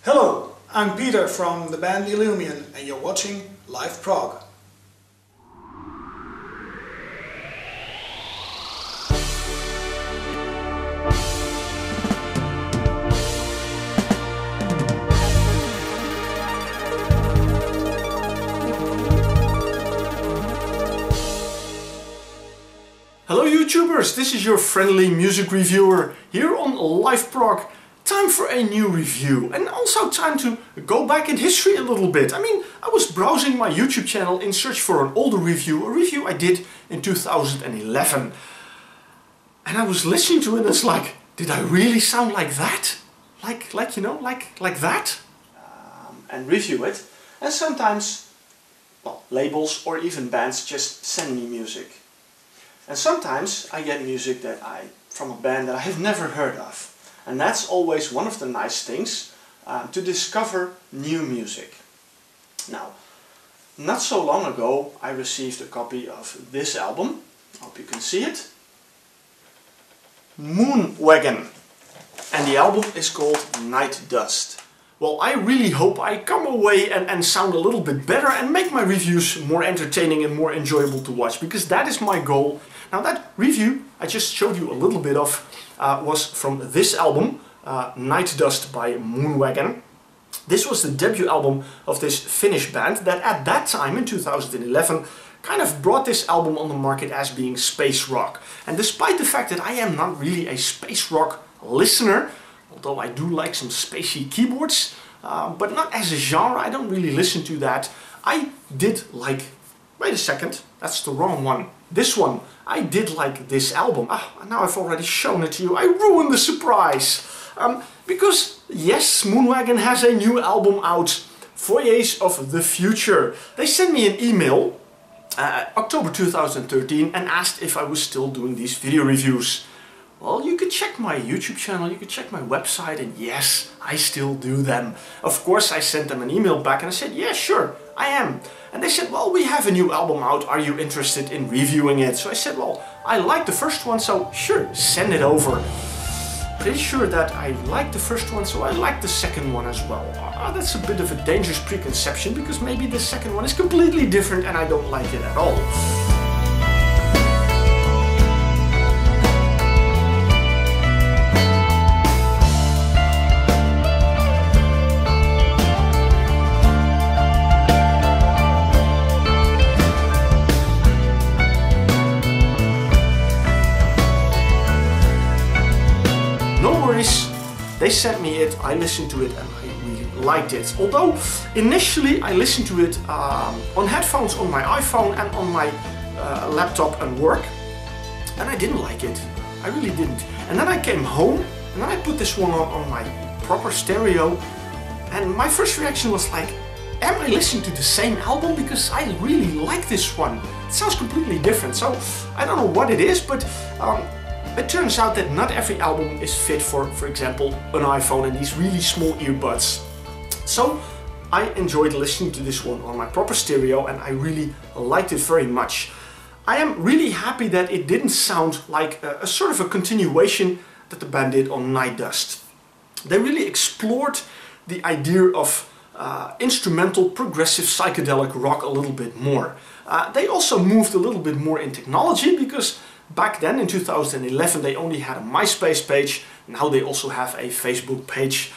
Hello, I'm Peter from the band Illumion and you're watching Live Prog. Hello YouTubers, this is your friendly music reviewer here on Live Prog. Time for a new review and also time to go back in history a little bit. I mean, I was browsing my YouTube channel in search for an older review, a review I did in 2011. And I was listening to it and it's like, did I really sound like that? Like that? And review it. And sometimes, well, labels or even bands just send me music. And sometimes I get music from a band that I have never heard of. And that's always one of the nice things, to discover new music. Now, not so long ago I received a copy of this album. I hope you can see it. Moonwagon. And the album is called Night Dust. Well, I really hope I come away and sound a little bit better and make my reviews more entertaining and more enjoyable to watch, because that is my goal. Now that review I just showed you a little bit of was from this album, Night Dust by Moonwagon. This was the debut album of this Finnish band that at that time in 2011 kind of brought this album on the market as being space rock. And despite the fact that I am not really a space rock listener, although I do like some spacey keyboards, but not as a genre, I don't really listen to that. I did like, wait a second, that's the wrong one. This one, I did like this album. Now I've already shown it to you, I ruined the surprise. Because yes, Moonwagon has a new album out, Foyers of the Future. They sent me an email, October 2013, and asked if I was still doing these video reviews. Well, you could check my YouTube channel, you could check my website, and yes, I still do them. Of course, I sent them an email back and I said, yeah, sure, I am. And they said, well, we have a new album out, are you interested in reviewing it? So I said, well, I liked the first one, so sure, send it over. Pretty sure that I liked the first one, so I liked the second one as well. That's a bit of a dangerous preconception, because maybe the second one is completely different and I don't like it at all. They sent me it, I listened to it and I really liked it. Although initially I listened to it on headphones on my iPhone and on my laptop and work, and I didn't like it. I really didn't. And then I came home and then I put this one on my proper stereo, and my first reaction was like, am I listening to the same album? Because I really like this one. It sounds completely different. So I don't know what it is, but it turns out that not every album is fit for example, an iPhone and these really small earbuds. So I enjoyed listening to this one on my proper stereo and I really liked it very much. I am really happy that it didn't sound like a sort of a continuation that the band did on Night Dust. They really explored the idea of instrumental, progressive, psychedelic rock a little bit more. They also moved a little bit more in technology, because back then in 2011 they only had a MySpace page. Now they also have a Facebook page,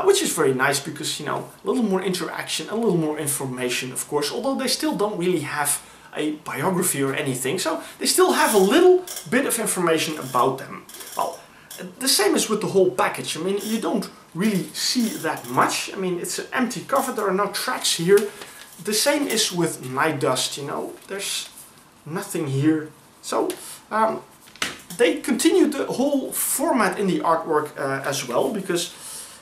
which is very nice because, you know, a little more interaction, a little more information, of course, although they still don't really have a biography or anything, so they still have a little bit of information about them. Well, the same is with the whole package. I mean, you don't really see that much. I mean, it's an empty cover, there are no tracks here. The same is with Night Dust, you know, there's nothing here. So they continued the whole format in the artwork as well, because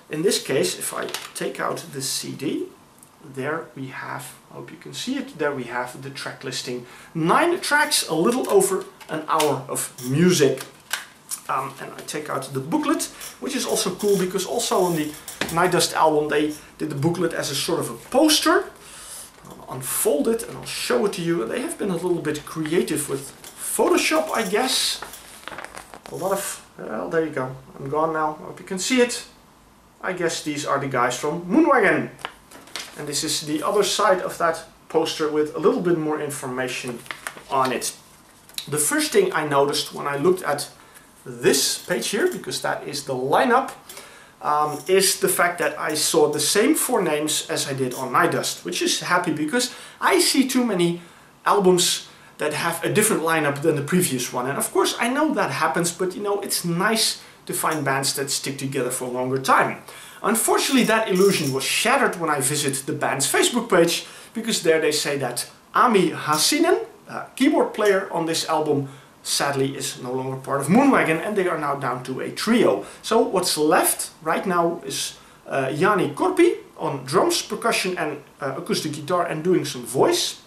in this case, if I take out the CD, there we have, I hope you can see it, there we have the track listing. 9 tracks, a little over an hour of music. And I take out the booklet, which is also cool because also on the Night Dust album they did the booklet as a sort of a poster. I'll unfold it and I'll show it to you. They have been a little bit creative with Photoshop, I guess. A lot of, well, there you go. I'm gone now. I hope you can see it. I guess these are the guys from Moonwagon. And this is the other side of that poster with a little bit more information on it. The first thing I noticed when I looked at this page here, because that is the lineup, is the fact that I saw the same 4 names as I did on Night Dust, which is happy because I see too many albums that have a different lineup than the previous one. And of course I know that happens, but you know, it's nice to find bands that stick together for a longer time. Unfortunately, that illusion was shattered when I visited the band's Facebook page, because there they say that Ami Hassinen, a keyboard player on this album, sadly is no longer part of Moonwagon, and they are now down to a trio. So what's left right now is Jani Korpi on drums, percussion and acoustic guitar and doing some voice.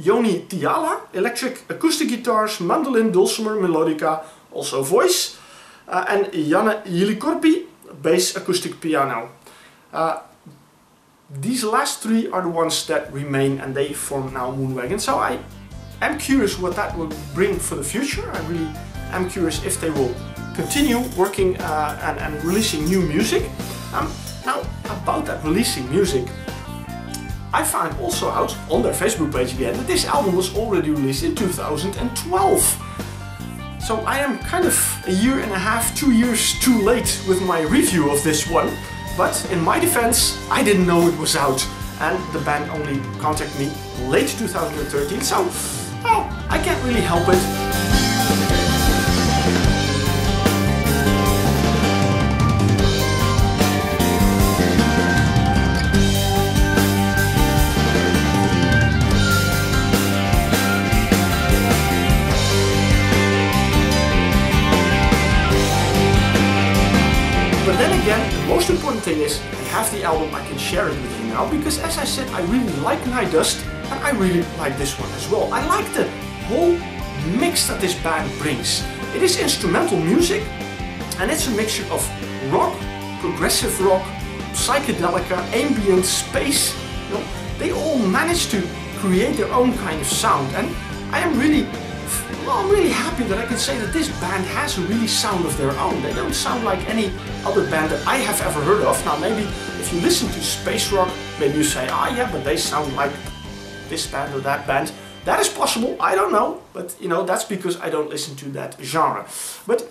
Joni Tiala, electric acoustic guitars, mandolin, dulcimer, melodica, also voice. And Janne Jilikorpi, bass, acoustic piano. These last 3 are the ones that remain, and they form now Moonwagon. So I'm curious what that will bring for the future. I really am curious if they will continue working and releasing new music. Now, about that releasing music, I found also out on their Facebook page again that this album was already released in 2012. So I am kind of a year and a half, 2 years too late with my review of this one. But in my defense, I didn't know it was out, and the band only contacted me late 2013, so well, I can't really help it. But then again, the most important thing is I have the album, I can share it with you now, because as I said, I really like Night Dust, and I really like this one as well. I like the whole mix that this band brings. It is instrumental music, and it's a mixture of rock, progressive rock, psychedelica, ambient, space. You know, they all manage to create their own kind of sound, and I'm really happy that I can say that this band has a really sound of their own. They don't sound like any other band that I have ever heard of. Now maybe if you listen to space rock, maybe you say, ah yeah, but they sound like this band or that band. That is possible, I don't know, but you know, that's because I don't listen to that genre. But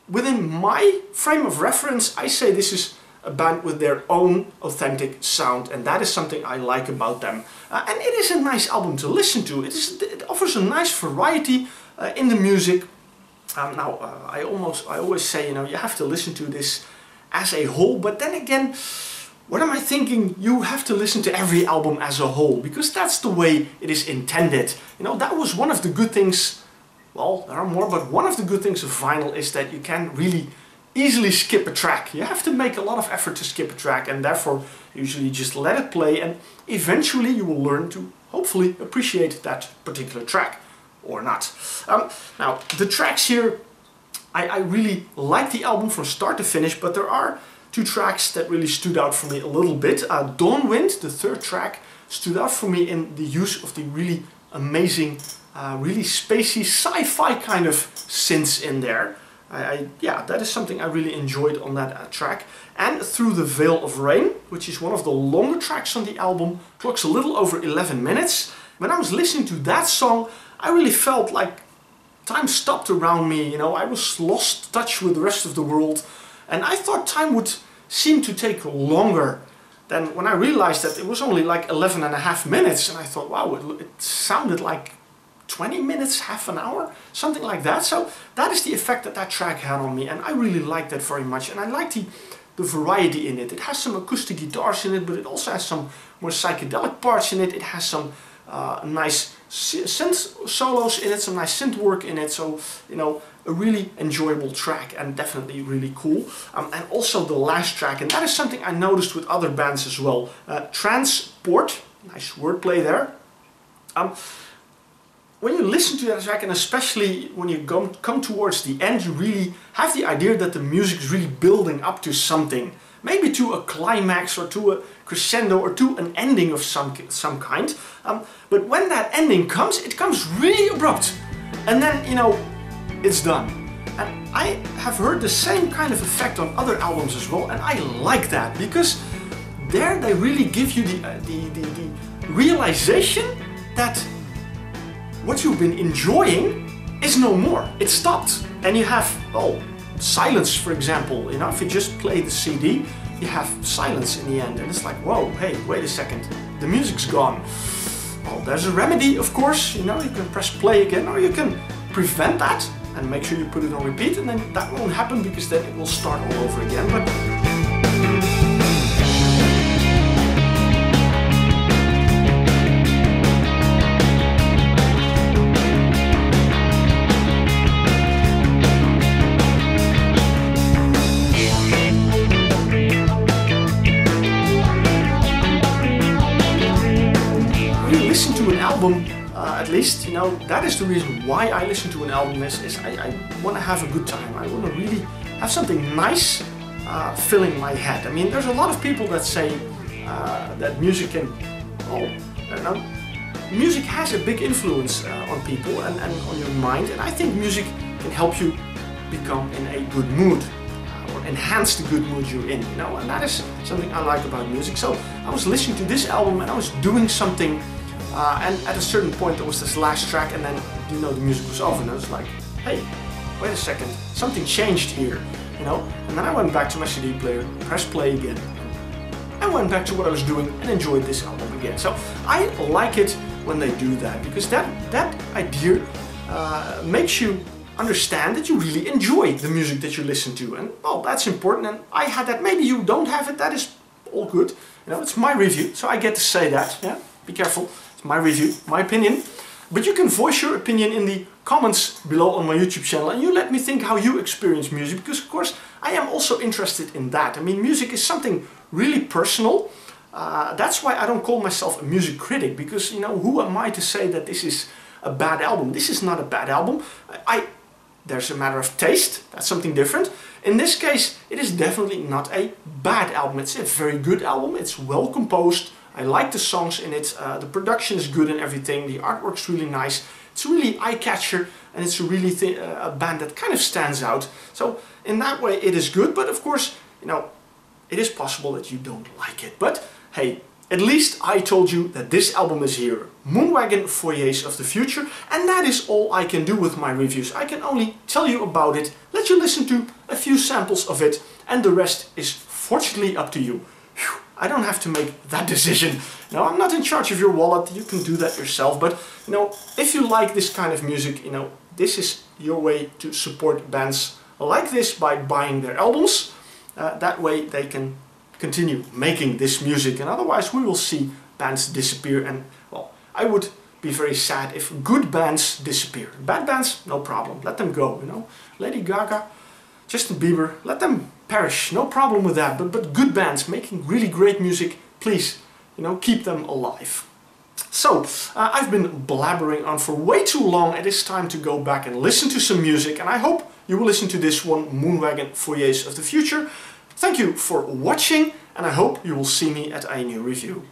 within my frame of reference, I say this is a band with their own authentic sound, and that is something I like about them. And it is a nice album to listen to. It offers a nice variety in the music. I always say, you know, you have to listen to this as a whole, but then again, what am I thinking? You have to listen to every album as a whole, because that's the way it is intended. You know, that was one of the good things, well, there are more, but one of the good things of vinyl is that you can really easily skip a track. You have to make a lot of effort to skip a track, and therefore usually just let it play, and eventually you will learn to hopefully appreciate that particular track, or not. Now, the tracks here, I really like the album from start to finish, but there are 2 tracks that really stood out for me a little bit. Dawnwind, the 3rd track, stood out for me in the use of the really amazing, really spacey, sci-fi kind of synths in there. Yeah, that is something I really enjoyed on that track. And Through the Veil of Rain, which is one of the longer tracks on the album, clocks a little over 11 minutes. When I was listening to that song, I really felt like time stopped around me, you know, I was lost touch with the rest of the world, and I thought time would seem to take longer than when I realized that it was only like 11.5 minutes, and I thought, wow, it sounded like 20 minutes, half an hour, something like that. So that is the effect that that track had on me, and I really liked that very much, and I liked the variety in it. It has some acoustic guitars in it, but it also has some more psychedelic parts in it. It has some nice synth solos in it, some nice synth work in it, so you know, a really enjoyable track and definitely really cool. And also the last track, and that is something I noticed with other bands as well. Transport, nice wordplay there. When you listen to that track, and especially when you come towards the end, you really have the idea that the music is really building up to something. Maybe to a climax or to a crescendo or to an ending of some kind. But when that ending comes, it comes really abrupt. And then, you know, it's done. And I have heard the same kind of effect on other albums as well, and I like that because there they really give you the realization that what you've been enjoying is no more. It stopped, and you have silence, for example. You know, if you just play the CD, you have silence in the end, and it's like, whoa, hey, wait a second, the music's gone. Well, there's a remedy, of course. You know, you can press play again, or you can prevent that and make sure you put it on repeat, and then that won't happen because then it will start all over again. But listen to an album, at least, you know, that is the reason why I listen to an album is I want to have a good time. I want to really have something nice filling my head. I mean, there's a lot of people that say that music can, I don't know, music has a big influence on people and on your mind, and I think music can help you become in a good mood. Enhance the good mood you're in, you know, and that is something I like about music. So I was listening to this album and I was doing something, and at a certain point there was this last track, and then, you know, the music was over, and I was like, hey, wait a second, something changed here, you know. And then I went back to my CD player, pressed play again, and went back to what I was doing and enjoyed this album again. So I like it when they do that, because that idea makes you understand that you really enjoy the music that you listen to, and well, that's important. And I had that. Maybe you don't have it. That is all good. You know, it's my review, so I get to say that. Yeah, be careful. It's my review, my opinion. But you can voice your opinion in the comments below on my YouTube channel, and you let me think how you experience music, because of course I am also interested in that. I mean, music is something really personal. That's why I don't call myself a music critic, because, you know, who am I to say that this is a bad album? This is not a bad album. There's a matter of taste, that's something different. In this case, it is definitely not a bad album. It's a very good album, it's well composed. I like the songs in it, the production is good and everything, the artwork's really nice. It's really eye-catcher, and it's really a band that kind of stands out. So in that way it is good, but of course, you know, it is possible that you don't like it. But hey, at least I told you that this album is here. Moonwagon, Foyers of the Future, and that is all I can do with my reviews. I can only tell you about it, let you listen to a few samples of it, and the rest is fortunately up to you. Whew, I don't have to make that decision. No, I'm not in charge of your wallet, you can do that yourself, but you know, if you like this kind of music, you know, this is your way to support bands like this by buying their albums. That way they can continue making this music, and otherwise we will see bands disappear, and well, I would be very sad if good bands disappear. Bad bands, no problem, let them go, you know. Lady Gaga, Justin Bieber, let them perish, no problem with that, but good bands making really great music, please, you know, keep them alive. So, I've been blabbering on for way too long. It is time to go back and listen to some music, and I hope you will listen to this one, Moonwagon, Foyers of the Future. Thank you for watching, and I hope you will see me at a new review.